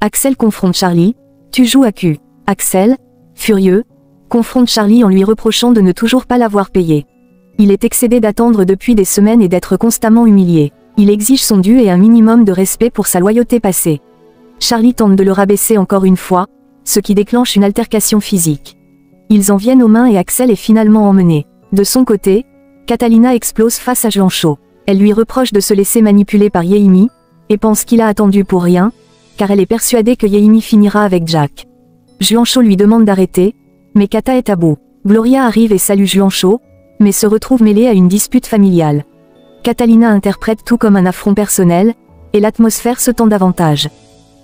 Axel confronte Charlie. Tu joues à cul. Axel, furieux, confronte Charlie en lui reprochant de ne toujours pas l'avoir payé. Il est excédé d'attendre depuis des semaines et d'être constamment humilié. Il exige son dû et un minimum de respect pour sa loyauté passée. Charlie tente de le rabaisser encore une fois, ce qui déclenche une altercation physique. Ils en viennent aux mains et Axel est finalement emmené. De son côté, Catalina explose face à Juancho. Elle lui reproche de se laisser manipuler par Yeimi, et pense qu'il a attendu pour rien, car elle est persuadée que Yeimi finira avec Jack. Juancho lui demande d'arrêter, mais Kata est à bout. Gloria arrive et salue Juancho, mais se retrouve mêlée à une dispute familiale. Catalina interprète tout comme un affront personnel, et l'atmosphère se tend davantage.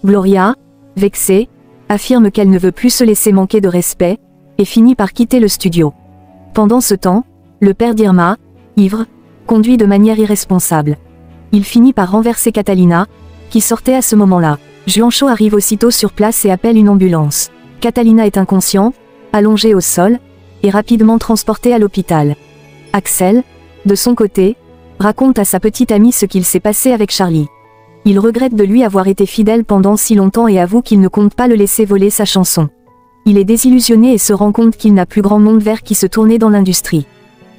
Gloria, vexée, affirme qu'elle ne veut plus se laisser manquer de respect, et finit par quitter le studio. Pendant ce temps, le père d'Irma, ivre, conduit de manière irresponsable. Il finit par renverser Catalina, qui sortait à ce moment-là. Juancho arrive aussitôt sur place et appelle une ambulance. Catalina est inconsciente, allongée au sol, et rapidement transportée à l'hôpital. Axel, de son côté, raconte à sa petite amie ce qu'il s'est passé avec Charlie. Il regrette de lui avoir été fidèle pendant si longtemps et avoue qu'il ne compte pas le laisser voler sa chanson. Il est désillusionné et se rend compte qu'il n'a plus grand monde vers qui se tourner dans l'industrie.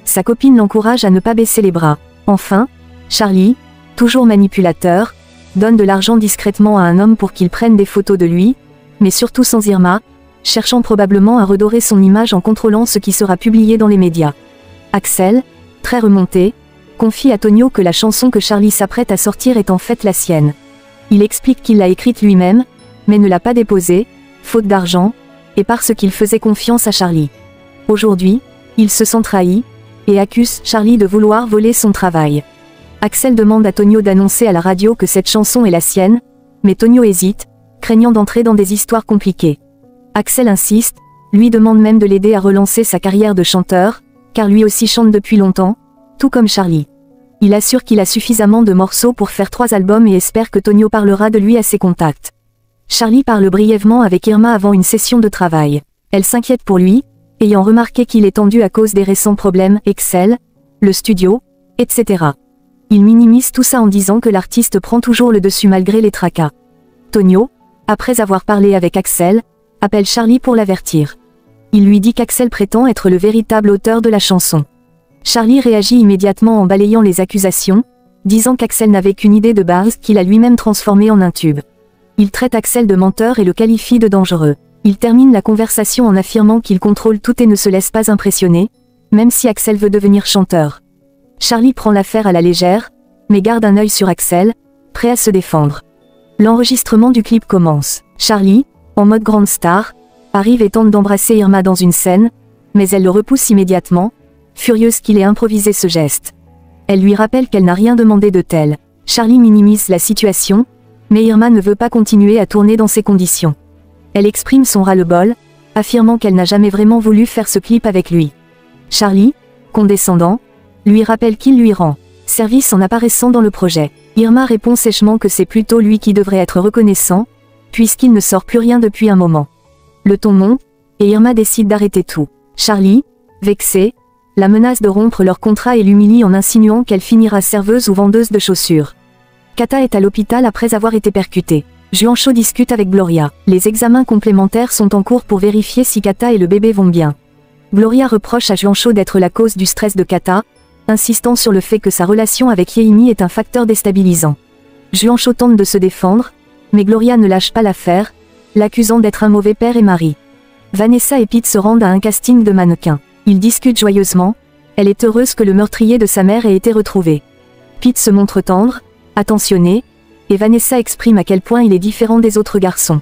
Sa copine l'encourage à ne pas baisser les bras. Enfin, Charlie, toujours manipulateur, donne de l'argent discrètement à un homme pour qu'il prenne des photos de lui, mais surtout sans Irma, cherchant probablement à redorer son image en contrôlant ce qui sera publié dans les médias. Axel, très remonté, confie à Tonio que la chanson que Charlie s'apprête à sortir est en fait la sienne. Il explique qu'il l'a écrite lui-même, mais ne l'a pas déposée, faute d'argent, et parce qu'il faisait confiance à Charlie. Aujourd'hui, il se sent trahi, et accuse Charlie de vouloir voler son travail. Axel demande à Tonio d'annoncer à la radio que cette chanson est la sienne, mais Tonio hésite, craignant d'entrer dans des histoires compliquées. Axel insiste, lui demande même de l'aider à relancer sa carrière de chanteur, car lui aussi chante depuis longtemps, tout comme Charlie. Il assure qu'il a suffisamment de morceaux pour faire 3 albums et espère que Tonio parlera de lui à ses contacts. Charlie parle brièvement avec Irma avant une session de travail. Elle s'inquiète pour lui, ayant remarqué qu'il est tendu à cause des récents problèmes Excel, le studio, etc. Il minimise tout ça en disant que l'artiste prend toujours le dessus malgré les tracas. Tonio, après avoir parlé avec Axel, appelle Charlie pour l'avertir. Il lui dit qu'Axel prétend être le véritable auteur de la chanson. Charlie réagit immédiatement en balayant les accusations, disant qu'Axel n'avait qu'une idée de base qu'il a lui-même transformée en un tube. Il traite Axel de menteur et le qualifie de dangereux. Il termine la conversation en affirmant qu'il contrôle tout et ne se laisse pas impressionner, même si Axel veut devenir chanteur. Charlie prend l'affaire à la légère, mais garde un œil sur Axel, prêt à se défendre. L'enregistrement du clip commence. Charlie, en mode grande star, arrive et tente d'embrasser Irma dans une scène, mais elle le repousse immédiatement, furieuse qu'il ait improvisé ce geste. Elle lui rappelle qu'elle n'a rien demandé de tel. Charlie minimise la situation, mais Irma ne veut pas continuer à tourner dans ces conditions. Elle exprime son ras-le-bol, affirmant qu'elle n'a jamais vraiment voulu faire ce clip avec lui. Charlie, condescendant, lui rappelle qu'il lui rend service en apparaissant dans le projet. Irma répond sèchement que c'est plutôt lui qui devrait être reconnaissant, puisqu'il ne sort plus rien depuis un moment. Le ton monte, et Irma décide d'arrêter tout. Charlie, vexé, la menace de rompre leur contrat et l'humilie en insinuant qu'elle finira serveuse ou vendeuse de chaussures. Kata est à l'hôpital après avoir été percutée. Juancho discute avec Gloria. Les examens complémentaires sont en cours pour vérifier si Kata et le bébé vont bien. Gloria reproche à Juancho d'être la cause du stress de Kata, insistant sur le fait que sa relation avec Yeimi est un facteur déstabilisant. Juancho tente de se défendre, mais Gloria ne lâche pas l'affaire, l'accusant d'être un mauvais père et mari. Vanessa et Pete se rendent à un casting de mannequins. Ils discutent joyeusement, elle est heureuse que le meurtrier de sa mère ait été retrouvé. Pete se montre tendre, attentionné, et Vanessa exprime à quel point il est différent des autres garçons.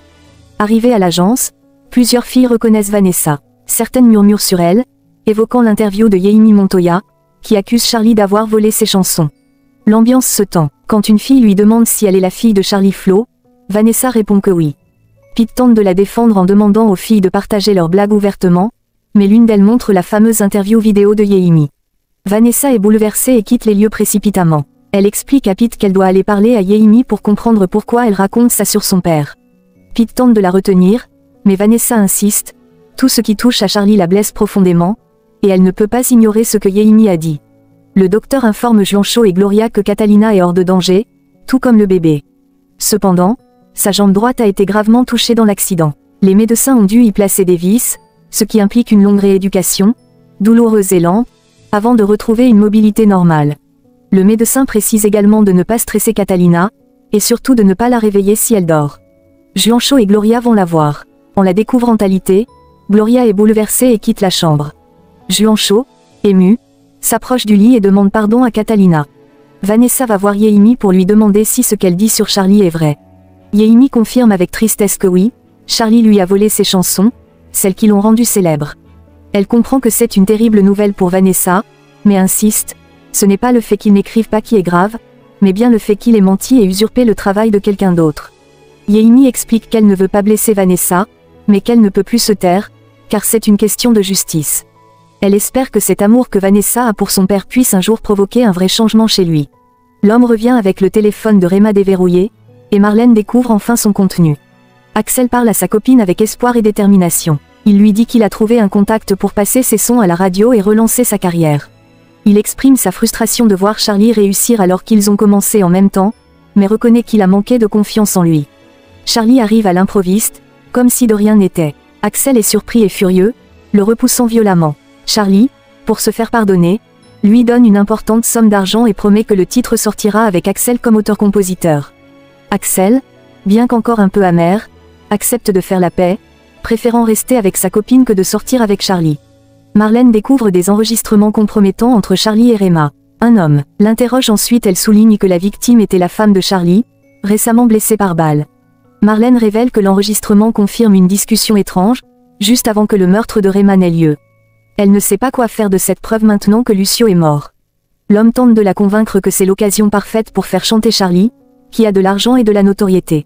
Arrivée à l'agence, plusieurs filles reconnaissent Vanessa. Certaines murmurent sur elle, évoquant l'interview de Yeimi Montoya, qui accuse Charlie d'avoir volé ses chansons. L'ambiance se tend. Quand une fille lui demande si elle est la fille de Charlie Flo, Vanessa répond que oui. Pete tente de la défendre en demandant aux filles de partager leurs blagues ouvertement, mais l'une d'elles montre la fameuse interview vidéo de Yeimi. Vanessa est bouleversée et quitte les lieux précipitamment. Elle explique à Pete qu'elle doit aller parler à Yeimi pour comprendre pourquoi elle raconte ça sur son père. Pete tente de la retenir, mais Vanessa insiste, tout ce qui touche à Charlie la blesse profondément, et elle ne peut pas ignorer ce que Yeimi a dit. Le docteur informe Juancho et Gloria que Catalina est hors de danger, tout comme le bébé. Cependant, Sa jambe droite a été gravement touchée dans l'accident. Les médecins ont dû y placer des vis, ce qui implique une longue rééducation, douloureuse et lente, avant de retrouver une mobilité normale. Le médecin précise également de ne pas stresser Catalina, et surtout de ne pas la réveiller si elle dort. Juancho et Gloria vont la voir. En la découvrant alitée, Gloria est bouleversée et quitte la chambre. Juancho, ému, s'approche du lit et demande pardon à Catalina. Vanessa va voir Yeimi pour lui demander si ce qu'elle dit sur Charlie est vrai. Yeimi confirme avec tristesse que oui, Charlie lui a volé ses chansons, celles qui l'ont rendu célèbre. Elle comprend que c'est une terrible nouvelle pour Vanessa, mais insiste, ce n'est pas le fait qu'il n'écrive pas qui est grave, mais bien le fait qu'il ait menti et usurpé le travail de quelqu'un d'autre. Yeimi explique qu'elle ne veut pas blesser Vanessa, mais qu'elle ne peut plus se taire, car c'est une question de justice. Elle espère que cet amour que Vanessa a pour son père puisse un jour provoquer un vrai changement chez lui. L'homme revient avec le téléphone de Rema déverrouillé, et Marlène découvre enfin son contenu. Axel parle à sa copine avec espoir et détermination. Il lui dit qu'il a trouvé un contact pour passer ses sons à la radio et relancer sa carrière. Il exprime sa frustration de voir Charlie réussir alors qu'ils ont commencé en même temps, mais reconnaît qu'il a manqué de confiance en lui. Charlie arrive à l'improviste, comme si de rien n'était. Axel est surpris et furieux, le repoussant violemment. Charlie, pour se faire pardonner, lui donne une importante somme d'argent et promet que le titre sortira avec Axel comme auteur-compositeur. Axel, bien qu'encore un peu amer, accepte de faire la paix, préférant rester avec sa copine que de sortir avec Charlie. Marlène découvre des enregistrements compromettants entre Charlie et Rema. Un homme l'interroge ensuite, elle souligne que la victime était la femme de Charlie, récemment blessée par balle. Marlène révèle que l'enregistrement confirme une discussion étrange, juste avant que le meurtre de Rema n'ait lieu. Elle ne sait pas quoi faire de cette preuve maintenant que Lucio est mort. L'homme tente de la convaincre que c'est l'occasion parfaite pour faire chanter Charlie, qui a de l'argent et de la notoriété.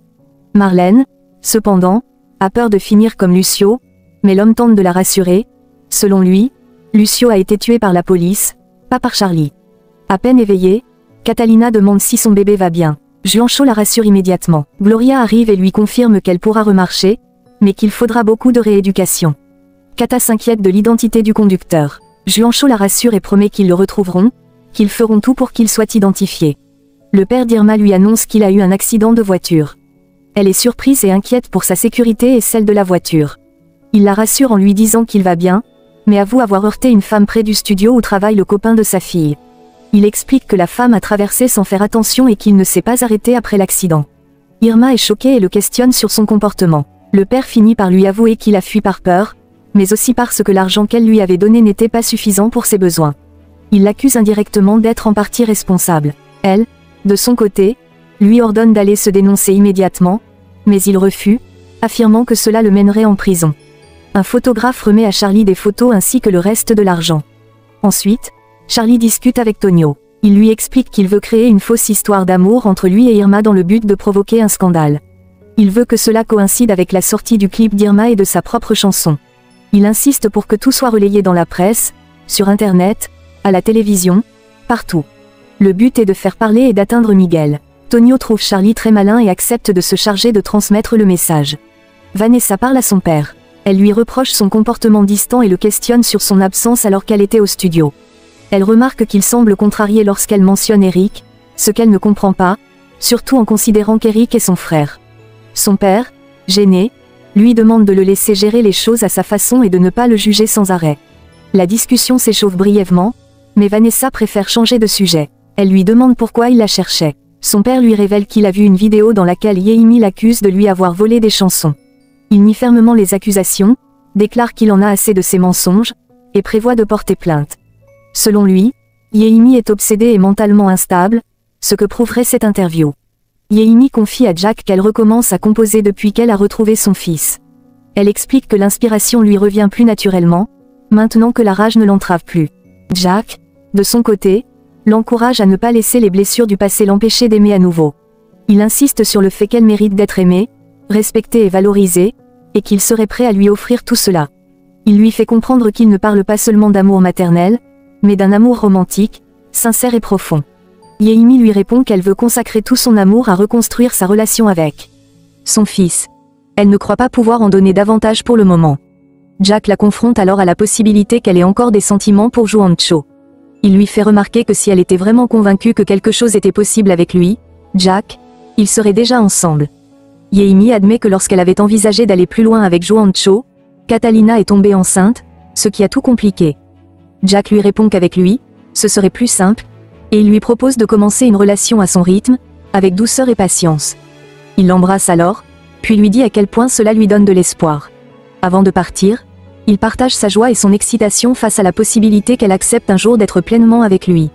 Marlène, cependant, a peur de finir comme Lucio, mais l'homme tente de la rassurer. Selon lui, Lucio a été tué par la police, pas par Charlie. À peine éveillée, Catalina demande si son bébé va bien. Juancho la rassure immédiatement. Gloria arrive et lui confirme qu'elle pourra remarcher, mais qu'il faudra beaucoup de rééducation. Cata s'inquiète de l'identité du conducteur. Juancho la rassure et promet qu'ils le retrouveront, qu'ils feront tout pour qu'il soit identifié. Le père d'Irma lui annonce qu'il a eu un accident de voiture. Elle est surprise et inquiète pour sa sécurité et celle de la voiture. Il la rassure en lui disant qu'il va bien, mais avoue avoir heurté une femme près du studio où travaille le copain de sa fille. Il explique que la femme a traversé sans faire attention et qu'il ne s'est pas arrêté après l'accident. Irma est choquée et le questionne sur son comportement. Le père finit par lui avouer qu'il a fui par peur, mais aussi parce que l'argent qu'elle lui avait donné n'était pas suffisant pour ses besoins. Il l'accuse indirectement d'être en partie responsable. Elle, de son côté, lui ordonne d'aller se dénoncer immédiatement, mais il refuse, affirmant que cela le mènerait en prison. Un photographe remet à Charlie des photos ainsi que le reste de l'argent. Ensuite, Charlie discute avec Tonio. Il lui explique qu'il veut créer une fausse histoire d'amour entre lui et Irma dans le but de provoquer un scandale. Il veut que cela coïncide avec la sortie du clip d'Irma et de sa propre chanson. Il insiste pour que tout soit relayé dans la presse, sur Internet, à la télévision, partout. Le but est de faire parler et d'atteindre Miguel. Tonio trouve Charlie très malin et accepte de se charger de transmettre le message. Vanessa parle à son père. Elle lui reproche son comportement distant et le questionne sur son absence alors qu'elle était au studio. Elle remarque qu'il semble contrarié lorsqu'elle mentionne Eric, ce qu'elle ne comprend pas, surtout en considérant qu'Eric est son frère. Son père, gêné, lui demande de le laisser gérer les choses à sa façon et de ne pas le juger sans arrêt. La discussion s'échauffe brièvement, mais Vanessa préfère changer de sujet. Elle lui demande pourquoi il la cherchait. Son père lui révèle qu'il a vu une vidéo dans laquelle Yeimi l'accuse de lui avoir volé des chansons. Il nie fermement les accusations, déclare qu'il en a assez de ses mensonges, et prévoit de porter plainte. Selon lui, Yeimi est obsédée et mentalement instable, ce que prouverait cette interview. Yeimi confie à Jack qu'elle recommence à composer depuis qu'elle a retrouvé son fils. Elle explique que l'inspiration lui revient plus naturellement, maintenant que la rage ne l'entrave plus. Jack, de son côté, l'encourage à ne pas laisser les blessures du passé l'empêcher d'aimer à nouveau. Il insiste sur le fait qu'elle mérite d'être aimée, respectée et valorisée, et qu'il serait prêt à lui offrir tout cela. Il lui fait comprendre qu'il ne parle pas seulement d'amour maternel, mais d'un amour romantique, sincère et profond. Yeimi lui répond qu'elle veut consacrer tout son amour à reconstruire sa relation avec son fils. Elle ne croit pas pouvoir en donner davantage pour le moment. Jack la confronte alors à la possibilité qu'elle ait encore des sentiments pour Juancho. Il lui fait remarquer que si elle était vraiment convaincue que quelque chose était possible avec lui, Jack, ils seraient déjà ensemble. Yeimi admet que lorsqu'elle avait envisagé d'aller plus loin avec Juancho, Catalina est tombée enceinte, ce qui a tout compliqué. Jack lui répond qu'avec lui, ce serait plus simple, et il lui propose de commencer une relation à son rythme, avec douceur et patience. Il l'embrasse alors, puis lui dit à quel point cela lui donne de l'espoir. Avant de partir, il partage sa joie et son excitation face à la possibilité qu'elle accepte un jour d'être pleinement avec lui.